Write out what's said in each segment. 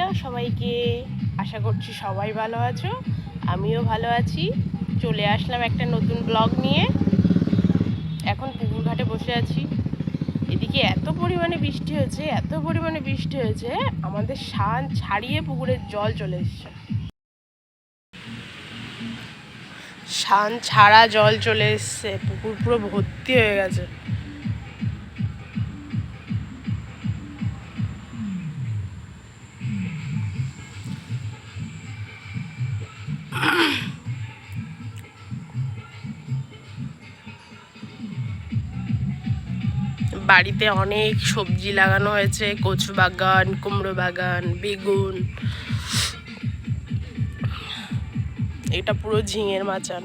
Hello সবাইকে, আশা করছি সবাই ভালো আছো। আমিও ভালো আছি। চলে আসলাম একটা নতুন ব্লগ নিয়ে। এখন পুকুর ঘাটে বসে আছি। এদিকে এত পরিমাণে বৃষ্টি হয়েছে আমাদের শান ছাড়িয়ে পুকুরের জল চলে এসছে। শান ছাড়া জল চলে এসছে, পুকুর পুরো ভর্তি হয়ে গেছে। বাড়িতে অনেক সবজি লাগানো হয়েছে, কচু বাগান, কুমড়ো বাগান, বেগুন। এটা পুরো ঝিঙের মাচান।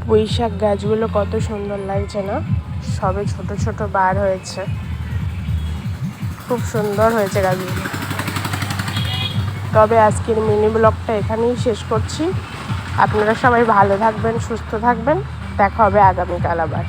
পুঁইশাক গাছগুলো কত সুন্দর লাগছে না? সবে ছোট ছোট বার হয়েছে, খুব সুন্দর হয়েছে গাছগুলো। তবে আজকের মিনি ব্লগটা এখানেই শেষ করছি। আপনারা সবাই ভালো থাকবেন, সুস্থ থাকবেন। দেখা হবে আগামীকাল আবার।